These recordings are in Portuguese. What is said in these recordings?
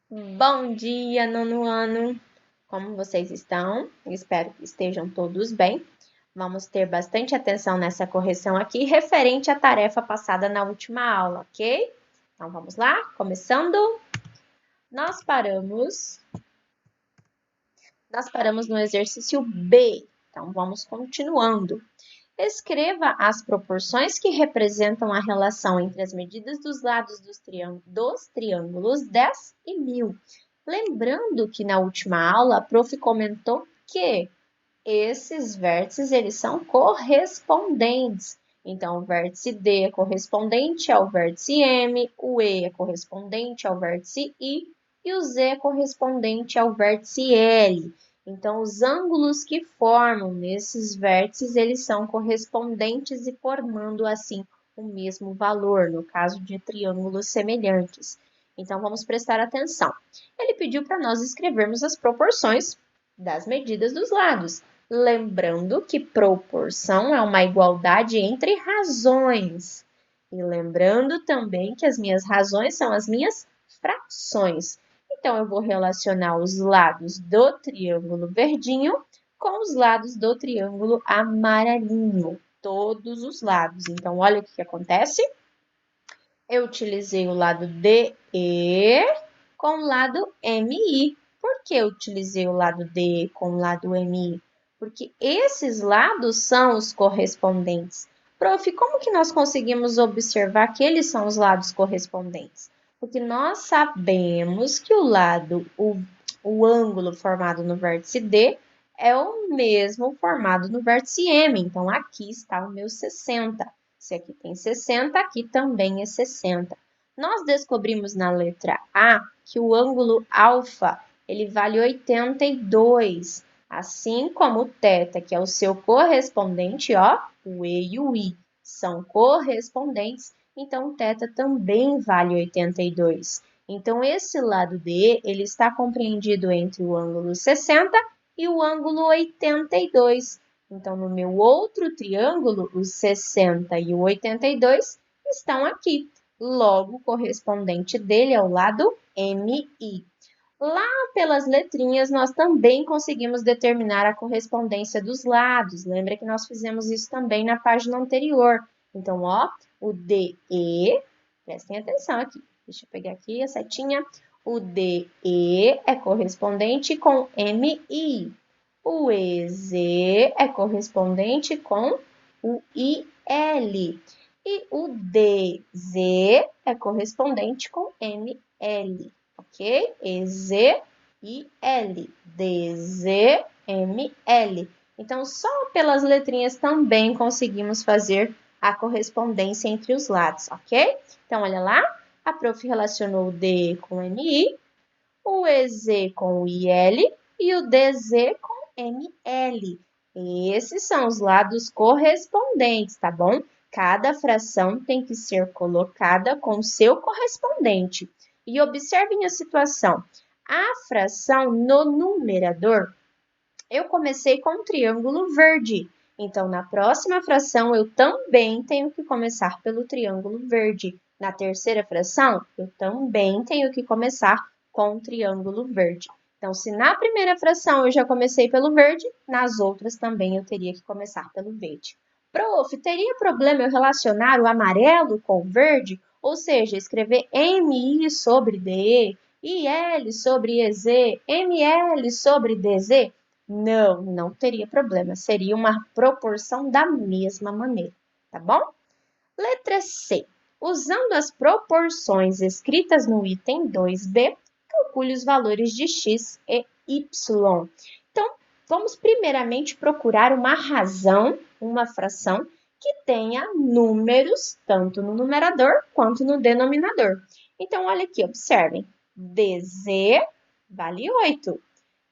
Bom dia, nono ano! Como vocês estão? Espero que estejam todos bem. Vamos ter bastante atenção nessa correção aqui, referente à tarefa passada na última aula, ok? Então vamos lá, começando. Nós paramos no exercício B. Então vamos continuando. Escreva as proporções que representam a relação entre as medidas dos lados dos triângulos 10 e 1000. Lembrando que na última aula a prof comentou que esses vértices eles são correspondentes. Então, o vértice D é correspondente ao vértice M, o E é correspondente ao vértice I e o Z é correspondente ao vértice L. Então, os ângulos que formam nesses vértices, eles são correspondentes e formando, assim, o mesmo valor, no caso de triângulos semelhantes. Então, vamos prestar atenção. Ele pediu para nós escrevermos as proporções das medidas dos lados. Lembrando que proporção é uma igualdade entre razões. E lembrando também que as minhas razões são as minhas frações. Então, eu vou relacionar os lados do triângulo verdinho com os lados do triângulo amarelinho. Todos os lados. Então, olha o que acontece. Eu utilizei o lado DE com o lado MI. Por que eu utilizei o lado DE com o lado MI? Porque esses lados são os correspondentes. Prof, como que nós conseguimos observar que eles são os lados correspondentes? Porque nós sabemos que o ângulo formado no vértice D é o mesmo formado no vértice M. Então, aqui está o meu 60. Se aqui tem 60, aqui também é 60. Nós descobrimos na letra A que o ângulo alfa ele vale 82, assim como o θ, que é o seu correspondente, ó, o E e o I são correspondentes, então o θ também vale 82. Então, esse lado D, ele está compreendido entre o ângulo 60 e o ângulo 82. Então, no meu outro triângulo, os 60 e o 82 estão aqui. Logo, o correspondente dele é o lado MI. Lá pelas letrinhas, nós também conseguimos determinar a correspondência dos lados. Lembra que nós fizemos isso também na página anterior. Então, ó, o DE, prestem atenção aqui. Deixa eu pegar aqui a setinha. O DE é correspondente com MI. O EZ é correspondente com o IL. E o DZ é correspondente com ML, ok? EZ e L. DZ, ML. Então, só pelas letrinhas também conseguimos fazer a correspondência entre os lados, ok? Então, olha lá, a prof relacionou o D com o MI, o EZ com o IL e o DZ com ML. Esses são os lados correspondentes, tá bom? Cada fração tem que ser colocada com seu correspondente. E observem a situação. A fração no numerador, eu comecei com um triângulo verde. Então, na próxima fração, eu também tenho que começar pelo triângulo verde. Na terceira fração, eu também tenho que começar com um triângulo verde. Então, se na primeira fração eu já comecei pelo verde, nas outras também eu teria que começar pelo verde. Prof, teria problema eu relacionar o amarelo com o verde? Ou seja, escrever MI sobre DE, IL sobre EZ, ML sobre DZ? Não, não teria problema. Seria uma proporção da mesma maneira, tá bom? Letra C. Usando as proporções escritas no item 2b, calcule os valores de x e y. Então, vamos primeiramente procurar uma razão, uma fração, que tenha números tanto no numerador quanto no denominador. Então, olha aqui, observem. DZ vale 8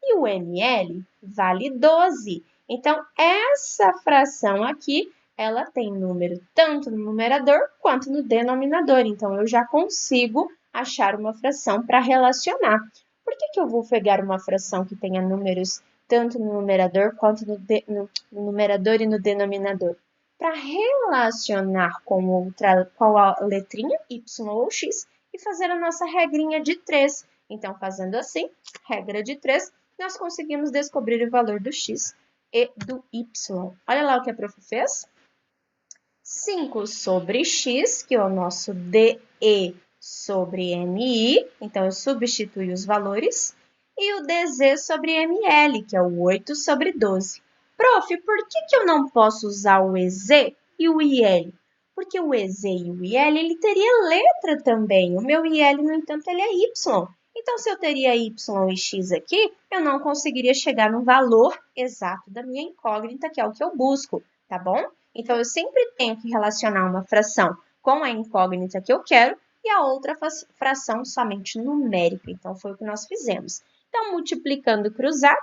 e o ml vale 12. Então, essa fração aqui, ela tem número tanto no numerador quanto no denominador. Então, eu já consigo achar uma fração para relacionar. Por que eu vou pegar uma fração que tenha números tanto no numerador quanto no numerador e no denominador? Para relacionar com a letrinha y ou x e fazer a nossa regrinha de 3. Então, fazendo assim, regra de 3, nós conseguimos descobrir o valor do x e do y. Olha lá o que a prof fez. 5 sobre x, que é o nosso dE sobre MI, então eu substituo os valores, e o dz sobre ml, que é o 8 sobre 12. Prof, por que eu não posso usar o EZ e o IL? Porque o EZ e o IL, ele teria letra também. O meu IL, no entanto, ele é Y. Então, se eu teria Y e X aqui, eu não conseguiria chegar no valor exato da minha incógnita, que é o que eu busco, tá bom? Então, eu sempre tenho que relacionar uma fração com a incógnita que eu quero e a outra fração somente numérica. Então, foi o que nós fizemos. Então, multiplicando cruzado,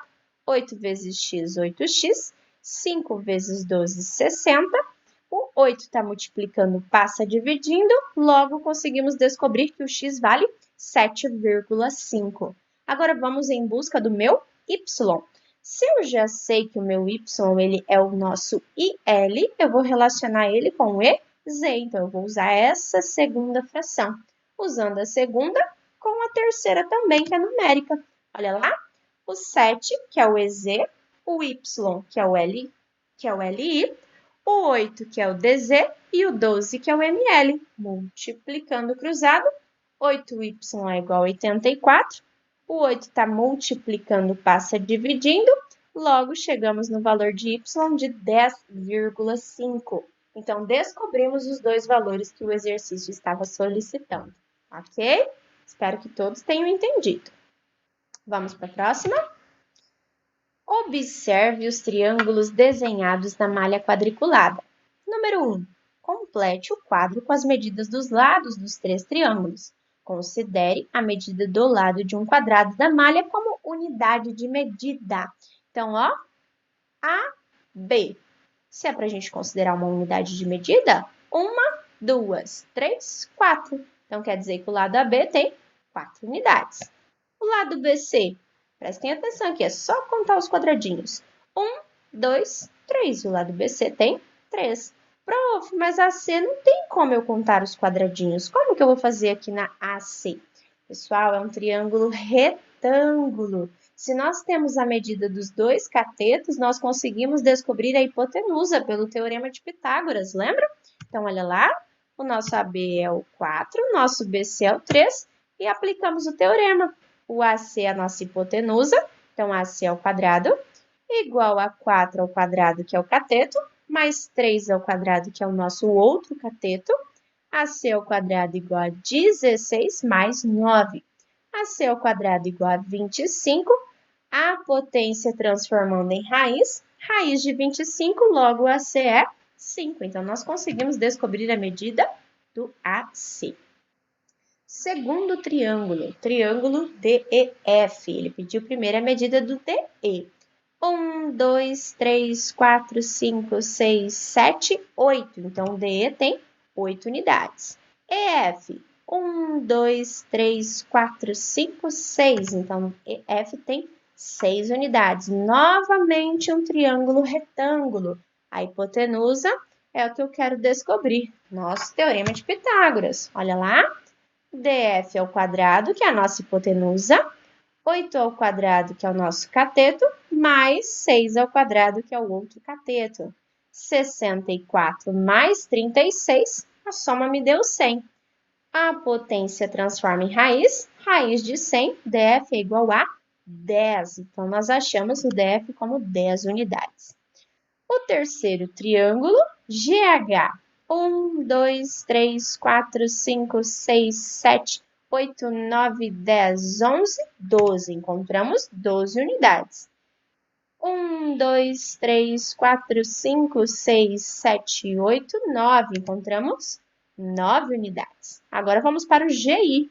8 vezes x, 8x, 5 vezes 12, 60. O 8 está multiplicando, passa dividindo, logo conseguimos descobrir que o x vale 7,5. Agora, vamos em busca do meu y. Se eu já sei que o meu y ele é o nosso IL, eu vou relacionar ele com o EZ. Então, eu vou usar essa segunda fração. Usando a segunda com a terceira também, que é numérica. Olha lá, o 7, que é o EZ, o Y, que é o LI, o 8, que é o DZ, e o 12, que é o ML. Multiplicando cruzado, 8y é igual a 84. O 8 está multiplicando, passa dividindo. Logo, chegamos no valor de y de 10,5. Então, descobrimos os dois valores que o exercício estava solicitando. Ok? Espero que todos tenham entendido. Vamos para a próxima? Observe os triângulos desenhados na malha quadriculada. Número 1. Complete o quadro com as medidas dos lados dos 3 triângulos. Considere a medida do lado de um quadrado da malha como unidade de medida. Então, ó, AB. Se é para a gente considerar uma unidade de medida, 1, 2, 3, 4. Então, quer dizer que o lado AB tem 4 unidades. O lado BC, prestem atenção aqui, é só contar os quadradinhos. 1, 2, 3. O lado BC tem 3. Prof, mas a AC não tem como eu contar os quadradinhos. Como que eu vou fazer aqui na AC? Pessoal, é um triângulo retângulo. Se nós temos a medida dos dois catetos, nós conseguimos descobrir a hipotenusa pelo Teorema de Pitágoras, lembra? Então, olha lá, o nosso AB é o 4, o nosso BC é o 3 e aplicamos o teorema. O AC é a nossa hipotenusa, então AC ao quadrado, igual a 4 ao quadrado, que é o cateto, mais 3 ao quadrado, que é o nosso outro cateto. AC ao quadrado igual a 16 mais 9. AC ao quadrado igual a 25. A potência transformando em raiz. Raiz de 25, logo AC é 5. Então, nós conseguimos descobrir a medida do AC. Segundo triângulo, triângulo DEF. Ele pediu primeiro a medida do DE. 1, 2, 3, 4, 5, 6, 7, 8. Então, o DE tem 8 unidades. EF, 1, 2, 3, 4, 5, 6. Então, EF tem 6 unidades. Novamente, um triângulo retângulo. A hipotenusa é o que eu quero descobrir. Nosso teorema de Pitágoras. Olha lá. DF ao quadrado, que é a nossa hipotenusa. 8 ao quadrado, que é o nosso cateto, mais 6 ao quadrado, que é o outro cateto. 64 mais 36, a soma me deu 100. A potência transforma em raiz. Raiz de 100, DF é igual a 10. Então, nós achamos o DF como 10 unidades. O terceiro triângulo, GH. 1, 2, 3, 4, 5, 6, 7, 8, 9, 10, 11, 12. Encontramos 12 unidades. 1, 2, 3, 4, 5, 6, 7, 8, 9. Encontramos 9 unidades. Agora, vamos para o GI.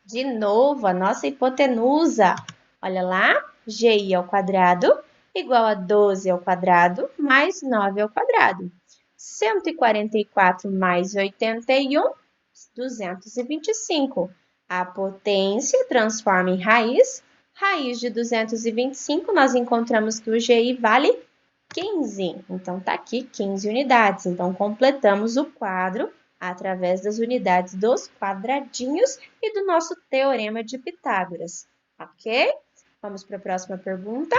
De novo, a nossa hipotenusa. Olha lá, GI ao quadrado igual a 12 ao quadrado mais 9 ao quadrado. 144 mais 81, 225. A potência transforma em raiz. Raiz de 225, nós encontramos que o GI vale 15. Então, está aqui 15 unidades. Então, completamos o quadro através das unidades dos quadradinhos e do nosso teorema de Pitágoras, ok? Vamos para a próxima pergunta.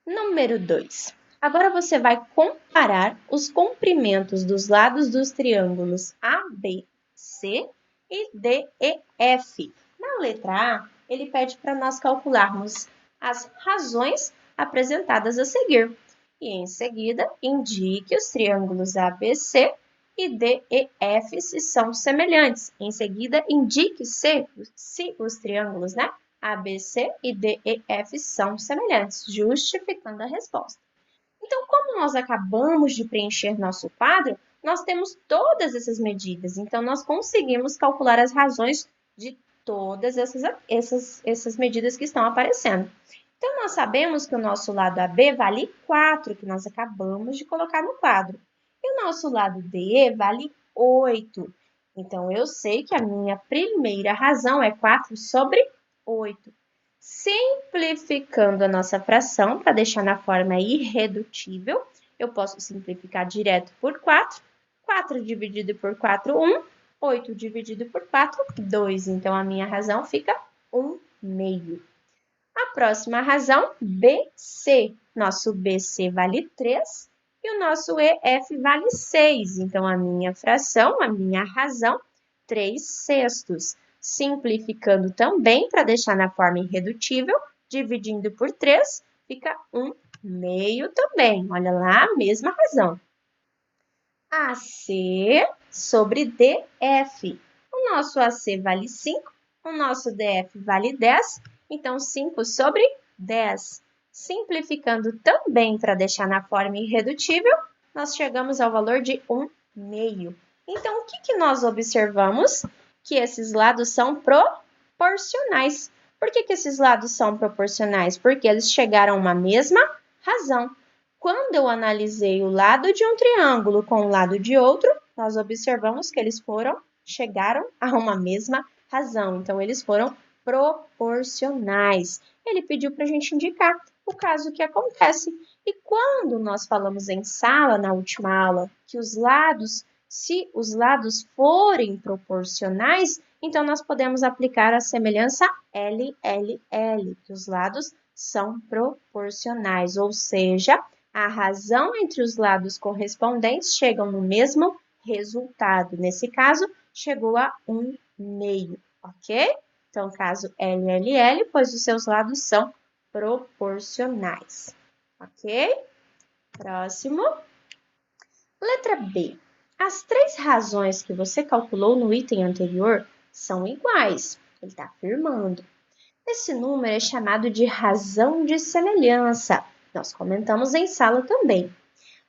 Número 2. Agora você vai comparar os comprimentos dos lados dos triângulos ABC e DEF. Na letra A, ele pede para nós calcularmos as razões apresentadas a seguir. E em seguida, indique os triângulos ABC e DEF se são semelhantes. Em seguida, indique se os triângulos, ABC e DEF são semelhantes, justificando a resposta. Então, como nós acabamos de preencher nosso quadro, nós temos todas essas medidas. Então, nós conseguimos calcular as razões de todas essas medidas que estão aparecendo. Então, nós sabemos que o nosso lado AB vale 4, que nós acabamos de colocar no quadro. E o nosso lado DE vale 8. Então, eu sei que a minha primeira razão é 4 sobre 8. Simplificando a nossa fração, para deixar na forma irredutível, eu posso simplificar direto por 4. 4 dividido por 4, 1. 8 dividido por 4, 2. Então, a minha razão fica 1/2. A próxima razão, BC. Nosso BC vale 3 e o nosso EF vale 6. Então, a minha fração, a minha razão, 3/6. Simplificando também, para deixar na forma irredutível, dividindo por 3, fica 1/2 também. Olha lá, a mesma razão. AC sobre DF. O nosso AC vale 5, o nosso DF vale 10, então 5 sobre 10. Simplificando também, para deixar na forma irredutível, nós chegamos ao valor de 1/2. Então, o que nós observamos? Que esses lados são proporcionais. Por que esses lados são proporcionais? Porque eles chegaram a uma mesma razão. Quando eu analisei o lado de um triângulo com o lado de outro, nós observamos que eles chegaram a uma mesma razão. Então, eles foram proporcionais. Ele pediu para a gente indicar o caso que acontece. E quando nós falamos em sala, na última aula, que se os lados forem proporcionais, então nós podemos aplicar a semelhança LLL, que os lados são proporcionais, ou seja, a razão entre os lados correspondentes chegam no mesmo resultado. Nesse caso, chegou a 1/2, ok? Então, caso LLL, pois os seus lados são proporcionais, ok? Próximo. Letra B. As 3 razões que você calculou no item anterior são iguais. Ele está afirmando. Esse número é chamado de razão de semelhança. Nós comentamos em sala também.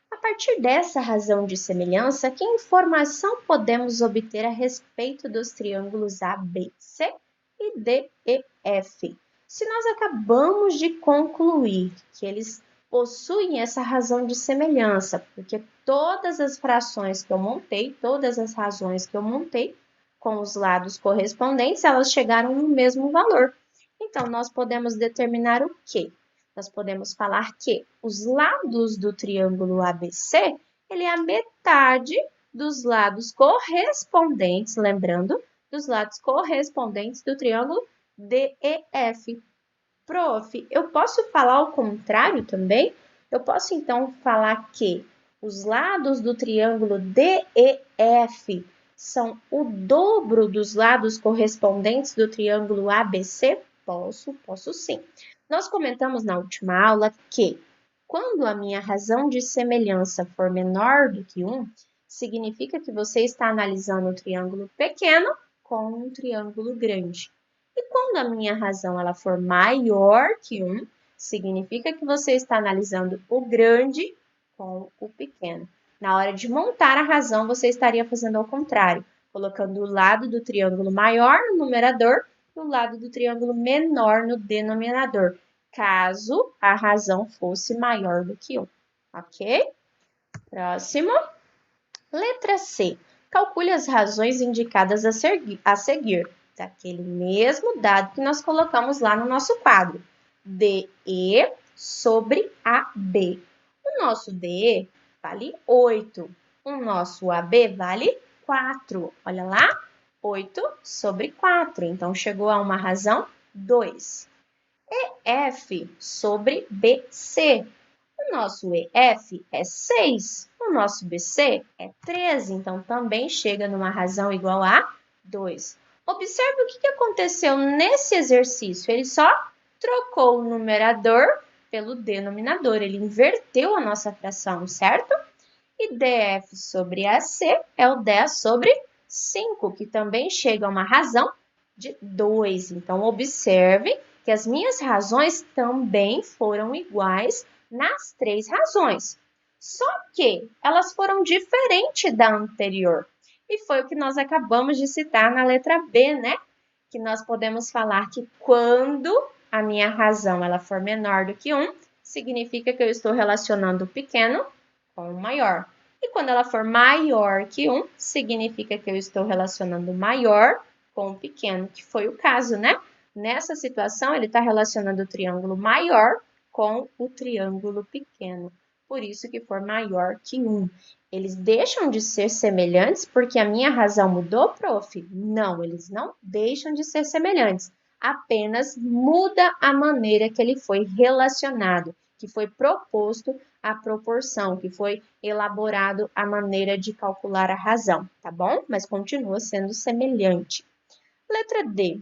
A partir dessa razão de semelhança, que informação podemos obter a respeito dos triângulos ABC e DEF? Se nós acabamos de concluir que eles possuem essa razão de semelhança, porque todas as frações que eu montei, todas as razões que eu montei com os lados correspondentes, elas chegaram no mesmo valor. Então, nós podemos determinar o quê? Nós podemos falar que os lados do triângulo ABC, ele é a metade dos lados correspondentes, lembrando, dos lados correspondentes do triângulo DEF. Prof, eu posso falar o contrário também? Eu posso, então, falar que os lados do triângulo DEF são o dobro dos lados correspondentes do triângulo ABC? Posso sim. Nós comentamos na última aula que, quando a minha razão de semelhança for menor do que 1, significa que você está analisando um triângulo pequeno com um triângulo grande. E quando a minha razão ela for maior que 1, significa que você está analisando o grande com o pequeno. Na hora de montar a razão, você estaria fazendo ao contrário, colocando o lado do triângulo maior no numerador e o lado do triângulo menor no denominador, caso a razão fosse maior do que 1. Ok? Próximo. Letra C. Calcule as razões indicadas a seguir, daquele mesmo dado que nós colocamos lá no nosso quadro. DE sobre AB. O nosso DE vale 8. O nosso AB vale 4. Olha lá, 8 sobre 4. Então, chegou a uma razão 2. EF sobre BC. O nosso EF é 6. O nosso BC é 13. Então, também chega numa razão igual a 2. Observe o que aconteceu nesse exercício. Ele só trocou o numerador pelo denominador. Ele inverteu a nossa fração, certo? E DF sobre AC é o 10 sobre 5, que também chega a uma razão de 2. Então, observe que as minhas razões também foram iguais nas 3 razões. Só que elas foram diferentes da anterior. E foi o que nós acabamos de citar na letra B, né? Que nós podemos falar que quando a minha razão ela for menor do que 1, significa que eu estou relacionando o pequeno com o maior. E quando ela for maior que 1, significa que eu estou relacionando o maior com o pequeno, que foi o caso, né? Nessa situação, ele está relacionando o triângulo maior com o triângulo pequeno. Por isso que for maior que 1. Eles deixam de ser semelhantes porque a minha razão mudou, prof? Não, eles não deixam de ser semelhantes. Apenas muda a maneira que ele foi relacionado, que foi proposto a proporção, que foi elaborado a maneira de calcular a razão, tá bom? Mas continua sendo semelhante. Letra D.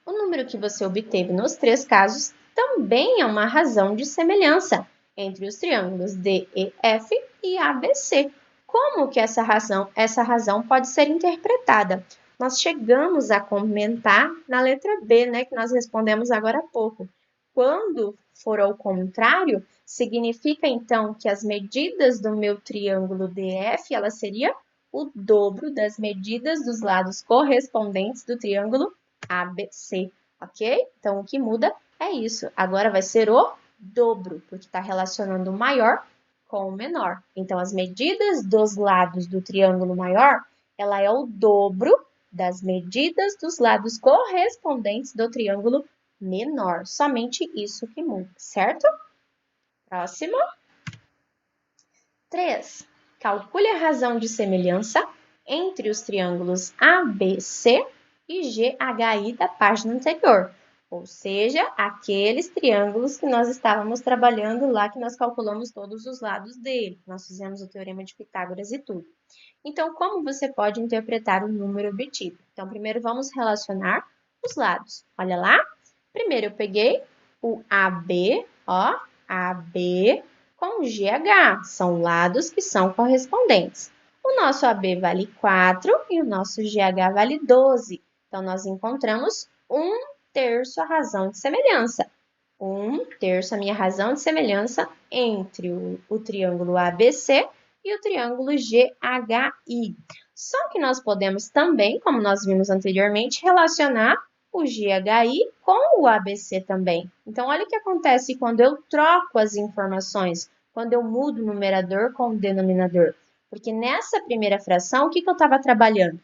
O número que você obteve nos 3 casos também é uma razão de semelhança entre os triângulos DEF e ABC. Como que essa razão pode ser interpretada? Nós chegamos a comentar na letra B, né, que nós respondemos agora há pouco. Quando for ao contrário, significa então que as medidas do meu triângulo DF, ela seria o dobro das medidas dos lados correspondentes do triângulo ABC, ok? Então, o que muda é isso. Agora vai ser o dobro, porque está relacionando o maior com o menor. Então, as medidas dos lados do triângulo maior, ela é o dobro das medidas dos lados correspondentes do triângulo menor. Somente isso que muda, certo? Próximo. 3. Calcule a razão de semelhança entre os triângulos ABC e GHI da página anterior, ou seja, aqueles triângulos que nós estávamos trabalhando lá, que nós calculamos todos os lados dele, nós fizemos o teorema de Pitágoras e tudo. Então, como você pode interpretar o número obtido? Então, primeiro vamos relacionar os lados. Olha lá, primeiro eu peguei o AB, ó, AB com GH, são lados que são correspondentes. O nosso AB vale 4 e o nosso GH vale 12. Então, nós encontramos 1/3 a razão de semelhança. 1/3 a minha razão de semelhança entre o triângulo ABC e o triângulo GHI. Só que nós podemos também, como nós vimos anteriormente, relacionar o GHI com o ABC também. Então, olha o que acontece quando eu troco as informações, quando eu mudo o numerador com o denominador. Porque nessa primeira fração, o que eu estava trabalhando?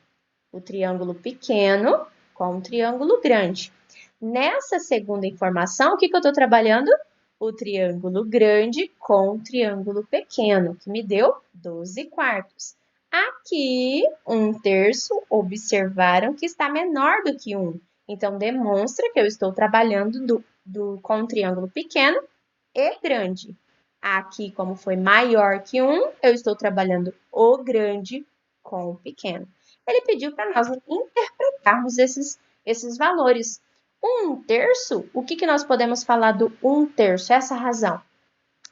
O triângulo pequeno com o triângulo grande. Nessa segunda informação, o que eu estou trabalhando? O triângulo grande com o triângulo pequeno, que me deu 12/4. Aqui, 1/3, observaram que está menor do que 1. Então, demonstra que eu estou trabalhando com o triângulo pequeno e grande. Aqui, como foi maior que 1, eu estou trabalhando o grande com o pequeno. Ele pediu para nós interpretarmos esses valores. 1/3, o que nós podemos falar do 1/3? Essa razão.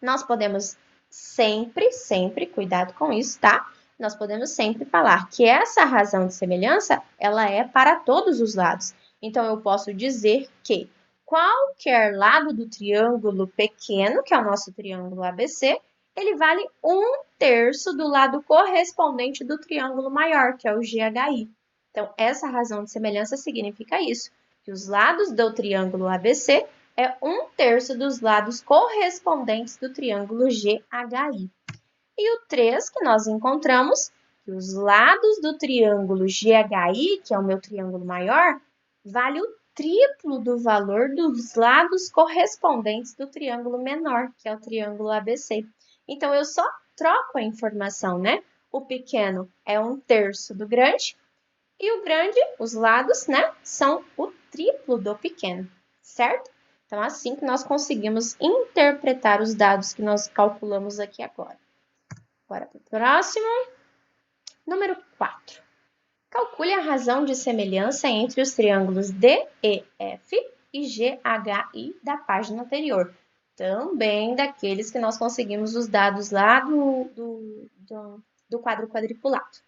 Nós podemos sempre, cuidado com isso, tá? Nós podemos sempre falar que essa razão de semelhança, ela é para todos os lados. Então, eu posso dizer que qualquer lado do triângulo pequeno, que é o nosso triângulo ABC, ele vale 1/3 do lado correspondente do triângulo maior, que é o GHI. Então, essa razão de semelhança significa isso, que os lados do triângulo ABC é 1/3 dos lados correspondentes do triângulo GHI. E o 3 que nós encontramos, que os lados do triângulo GHI, que é o meu triângulo maior, vale o triplo do valor dos lados correspondentes do triângulo menor, que é o triângulo ABC. Então, eu só troco a informação, né? o pequeno é 1/3 do grande, e o grande, os lados, né, são o triplo do pequeno, certo? Então, assim que nós conseguimos interpretar os dados que nós calculamos aqui agora. Bora para o próximo. Número 4. Calcule a razão de semelhança entre os triângulos DEF e GHI da página anterior. Também daqueles que nós conseguimos os dados lá do quadro quadriculado.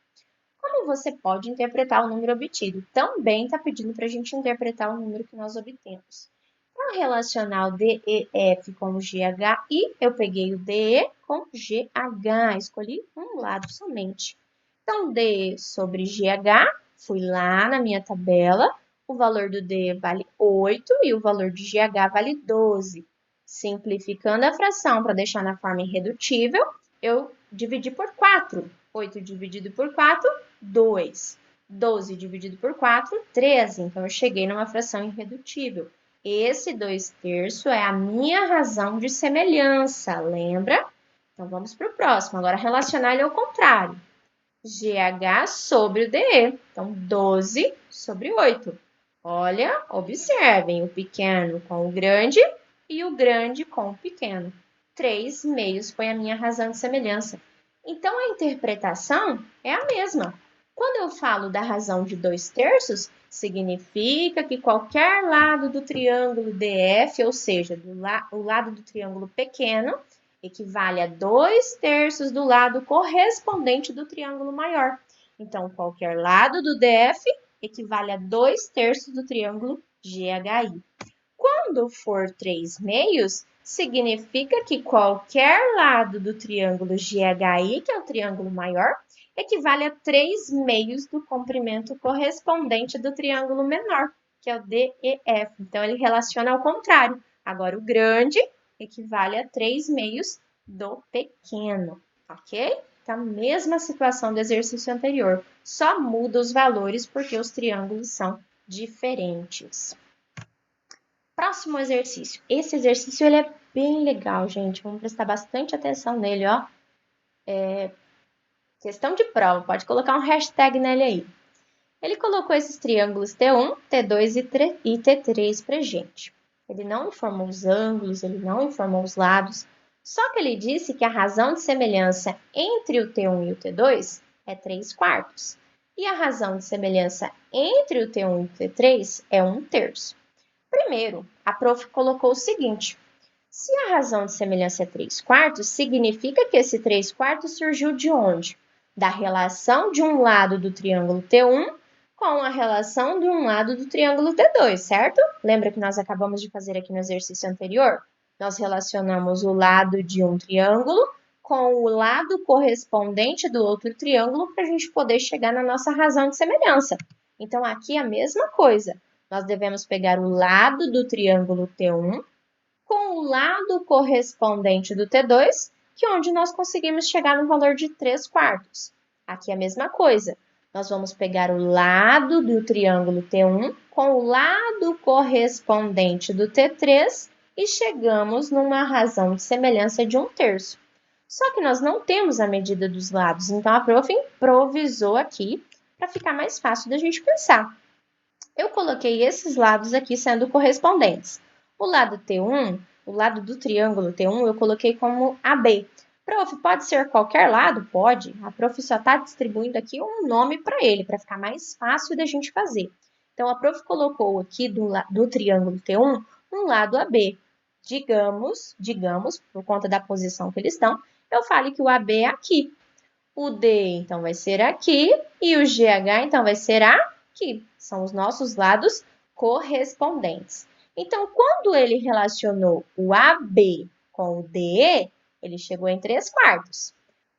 Como você pode interpretar o número obtido? Também está pedindo para a gente interpretar o número que nós obtemos. Para relacionar o DEF com o GHI, eu peguei o DE com GH, escolhi um lado somente. Então, DE sobre GH, fui lá na minha tabela, o valor do DE vale 8 e o valor de GH vale 12. Simplificando a fração para deixar na forma irredutível, eu dividi por 4. 8 dividido por 4, 2. 12 dividido por 4, 13. Então, eu cheguei numa fração irredutível. Esse 2/3 é a minha razão de semelhança, lembra? Então, vamos para o próximo. Agora, relacionar ele ao contrário. GH sobre o DE. Então, 12 sobre 8. Olha, observem o pequeno com o grande e o grande com o pequeno. 3/2 foi a minha razão de semelhança. Então, a interpretação é a mesma. Quando eu falo da razão de 2/3, significa que qualquer lado do triângulo DF, ou seja, o lado do triângulo pequeno, equivale a 2/3 do lado correspondente do triângulo maior. Então, qualquer lado do DF equivale a 2/3 do triângulo GHI. Quando for 3/2, significa que qualquer lado do triângulo GHI, que é o triângulo maior, equivale a 3/2 do comprimento correspondente do triângulo menor, que é o DEF. Então, ele relaciona ao contrário. Agora, o grande equivale a 3/2 do pequeno, ok? Então, a mesma situação do exercício anterior, só muda os valores porque os triângulos são diferentes. Próximo exercício. Esse exercício ele é bem legal, gente. Vamos prestar bastante atenção nele, ó. Questão de prova, pode colocar um hashtag nele aí. Ele colocou esses triângulos T1, T2 e T3 pra gente. Ele não informou os ângulos, ele não informou os lados, só que ele disse que a razão de semelhança entre o T1 e o T2 é 3/4. E a razão de semelhança entre o T1 e o T3 é 1/3. Primeiro, a prof colocou o seguinte: se a razão de semelhança é 3/4, significa que esse 3/4 surgiu de onde? Da relação de um lado do triângulo T1 com a relação de um lado do triângulo T2, certo? Lembra que nós acabamos de fazer aqui no exercício anterior? Nós relacionamos o lado de um triângulo com o lado correspondente do outro triângulo para a gente poder chegar na nossa razão de semelhança. Então, aqui é a mesma coisa. Nós devemos pegar o lado do triângulo T1 com o lado correspondente do T2, que é onde nós conseguimos chegar no valor de 3/4. Aqui é a mesma coisa. Nós vamos pegar o lado do triângulo T1 com o lado correspondente do T3 e chegamos numa razão de semelhança de 1/3. Só que nós não temos a medida dos lados, então a prof improvisou aqui para ficar mais fácil da gente pensar. Eu coloquei esses lados aqui sendo correspondentes. O lado T1, o lado do triângulo T1, eu coloquei como AB. Prof, pode ser qualquer lado? Pode. A prof só está distribuindo aqui um nome para ele, para ficar mais fácil da gente fazer. Então, a prof colocou aqui do triângulo T1 um lado AB. Digamos, por conta da posição que eles estão, eu falo que o AB é aqui. O D, então, vai ser aqui. E o GH, então, vai ser aqui. São os nossos lados correspondentes. Então, quando ele relacionou o AB com o DE, ele chegou em 3/4.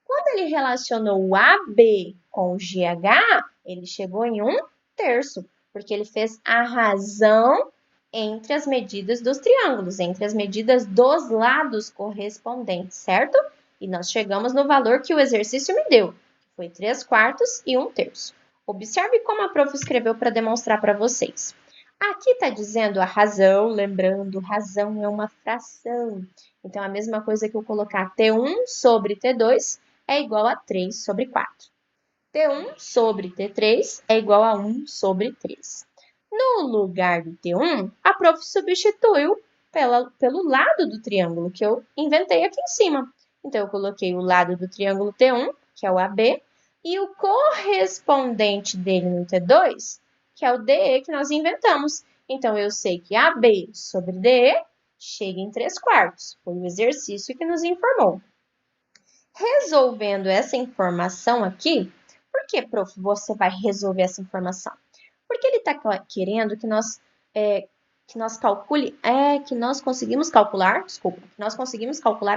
Quando ele relacionou o AB com o GH, ele chegou em 1/3, porque ele fez a razão entre as medidas dos triângulos, entre as medidas dos lados correspondentes, certo? E nós chegamos no valor que o exercício me deu, que foi 3/4 e 1/3. Observe como a prof escreveu para demonstrar para vocês. Aqui está dizendo a razão, lembrando, razão é uma fração. Então, a mesma coisa que eu colocar T1 sobre T2 é igual a 3 sobre 4. T1 sobre T3 é igual a 1 sobre 3. No lugar do T1, a prof substituiu pelo lado do triângulo que eu inventei aqui em cima. Então, eu coloquei o lado do triângulo T1, que é o AB, e o correspondente dele no T2, que é o DE que nós inventamos. Então, eu sei que AB sobre DE chega em 3/4. Foi o exercício que nos informou. Resolvendo essa informação aqui, por que, prof, você vai resolver essa informação? Porque ele está querendo que nós conseguimos calcular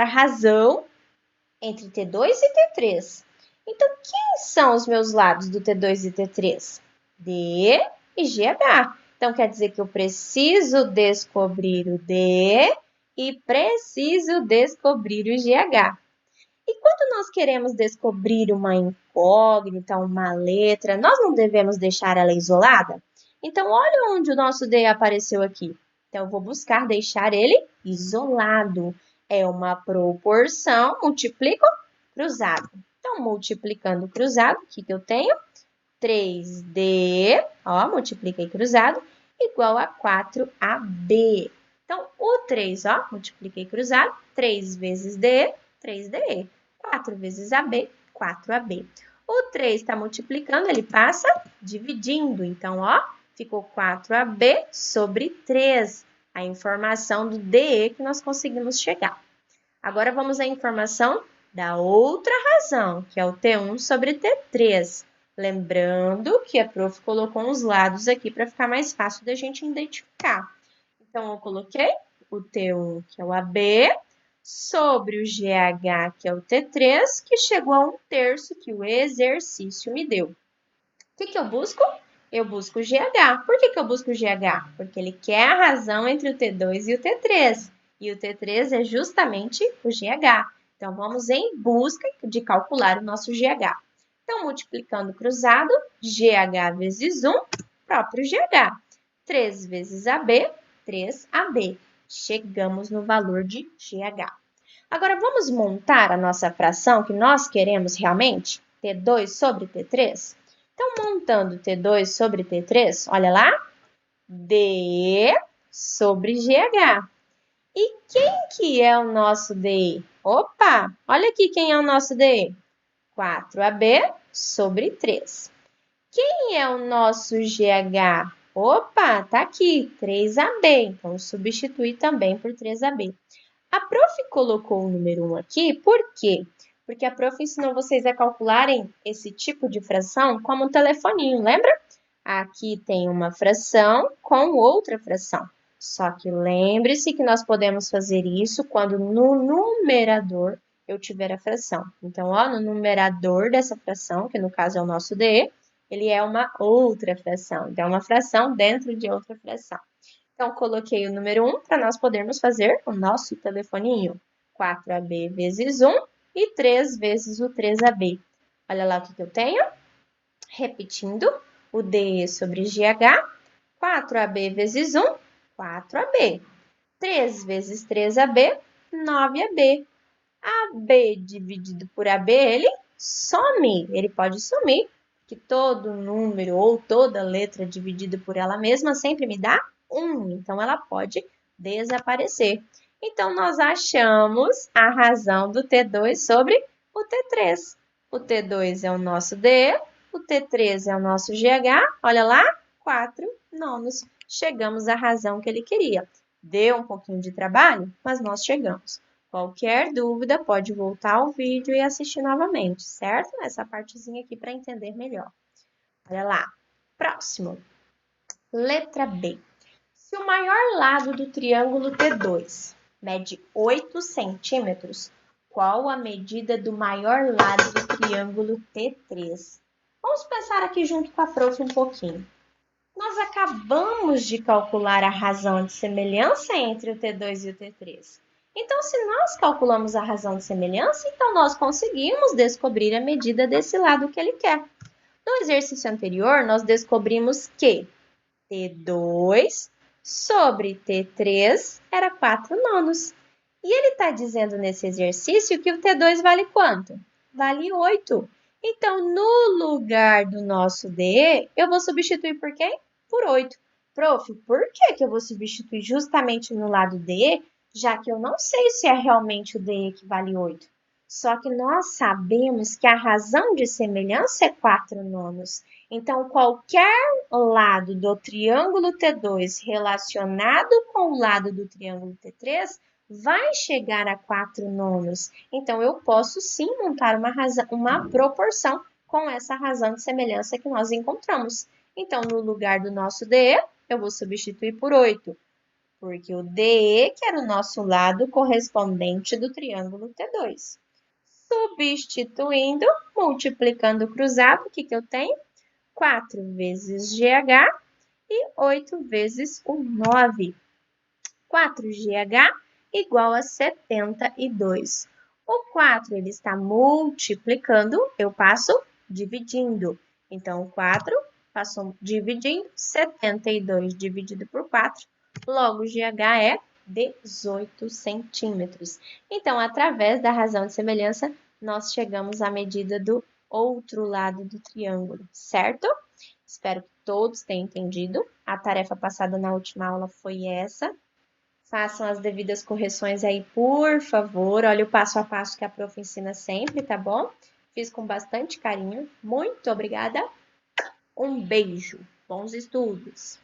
a razão entre T2 e T3. Então, quem são os meus lados do T2 e T3? D e GH. Então, quer dizer que eu preciso descobrir o D e preciso descobrir o GH. E quando nós queremos descobrir uma incógnita, uma letra, nós não devemos deixar ela isolada? Então, olha onde o nosso D apareceu aqui. Então, eu vou buscar deixar ele isolado. É uma proporção, multiplico, cruzado. Então, multiplicando cruzado, o que eu tenho? 3D, ó, multipliquei cruzado, igual a 4AB. Então, o 3, ó, multipliquei cruzado, 3 vezes D, 3DE. 4 vezes AB, 4AB. O 3 está multiplicando, ele passa dividindo. Então, ó, ficou 4AB sobre 3. A informação do DE que nós conseguimos chegar. Agora, vamos à informação da outra razão, que é o T1 sobre T3. Lembrando que a prof colocou uns lados aqui para ficar mais fácil da gente identificar. Então, eu coloquei o T1, que é o AB, sobre o GH, que é o T3, que chegou a 1/3 que o exercício me deu. O que eu busco? Eu busco o GH. Por que eu busco o GH? Porque ele quer a razão entre o T2 e o T3. E o T3 é justamente o GH. Então, vamos em busca de calcular o nosso GH. Então, multiplicando cruzado, GH vezes 1, próprio GH. 3 vezes AB, 3AB. Chegamos no valor de GH. Agora, vamos montar a nossa fração que nós queremos realmente? T2 sobre T3? Então, montando T2 sobre T3, olha lá, D sobre GH. E quem que é o nosso D? Opa, olha aqui quem é o nosso D. 4AB sobre 3. Quem é o nosso GH? Opa, tá aqui, 3AB. Então, substitui também por 3AB. A prof colocou o número 1 aqui, por quê? Porque a prof ensinou vocês a calcularem esse tipo de fração como um telefoninho, lembra? Aqui tem uma fração com outra fração. Só que lembre-se que nós podemos fazer isso quando no numerador eu tiver a fração. Então, ó, no numerador dessa fração, que no caso é o nosso D, ele é uma outra fração. Então, é uma fração dentro de outra fração. Então, coloquei o número 1 para nós podermos fazer o nosso telefoninho. 4AB vezes 1 e 3 vezes o 3AB. Olha lá o que eu tenho. Repetindo, o DE sobre GH. 4AB vezes 1, 4AB. 3 vezes 3AB, 9AB. AB dividido por AB, ele some. Ele pode sumir, que todo número ou toda letra dividida por ela mesma sempre me dá 1. Então, ela pode desaparecer. Então, nós achamos a razão do T2 sobre o T3. O T2 é o nosso D, o T3 é o nosso GH. Olha lá, 4 nonos. Chegamos à razão que ele queria. Deu um pouquinho de trabalho, mas nós chegamos. Qualquer dúvida, pode voltar ao vídeo e assistir novamente, certo? Essa partezinha aqui para entender melhor. Olha lá. Próximo. Letra B. Se o maior lado do triângulo T2 mede 8 centímetros, qual a medida do maior lado do triângulo T3? Vamos pensar aqui junto com a prof um pouquinho. Nós acabamos de calcular a razão de semelhança entre o T2 e o T3. Então, se nós calculamos a razão de semelhança, então nós conseguimos descobrir a medida desse lado que ele quer. No exercício anterior, nós descobrimos que T2 sobre T3 era 4 nonos. E ele está dizendo nesse exercício que o T2 vale quanto? vale 8. Então, no lugar do nosso DE, eu vou substituir por quem? Por 8. Prof, por que eu vou substituir justamente no lado DE, já que eu não sei se é realmente o DE que vale 8? Só que nós sabemos que a razão de semelhança é 4 nonos. Então, qualquer lado do triângulo T2 relacionado com o lado do triângulo T3 vai chegar a 4 nonos. Então, eu posso sim montar uma proporção com essa razão de semelhança que nós encontramos. Então, no lugar do nosso DE, eu vou substituir por 8, porque o DE, que era o nosso lado correspondente do triângulo T2. Substituindo, multiplicando cruzado, o que eu tenho? 4 vezes GH e 8 vezes o 9. 4GH igual a 72. O 4 ele está multiplicando, eu passo dividindo. Então, o 4 passou dividindo, 72 dividido por 4, logo GH é 18 centímetros. Então, através da razão de semelhança, nós chegamos à medida do outro lado do triângulo, certo? Espero que todos tenham entendido. A tarefa passada na última aula foi essa. Façam as devidas correções aí, por favor. Olha o passo a passo que a prof ensina sempre, tá bom? Fiz com bastante carinho. Muito obrigada. Um beijo. Bons estudos.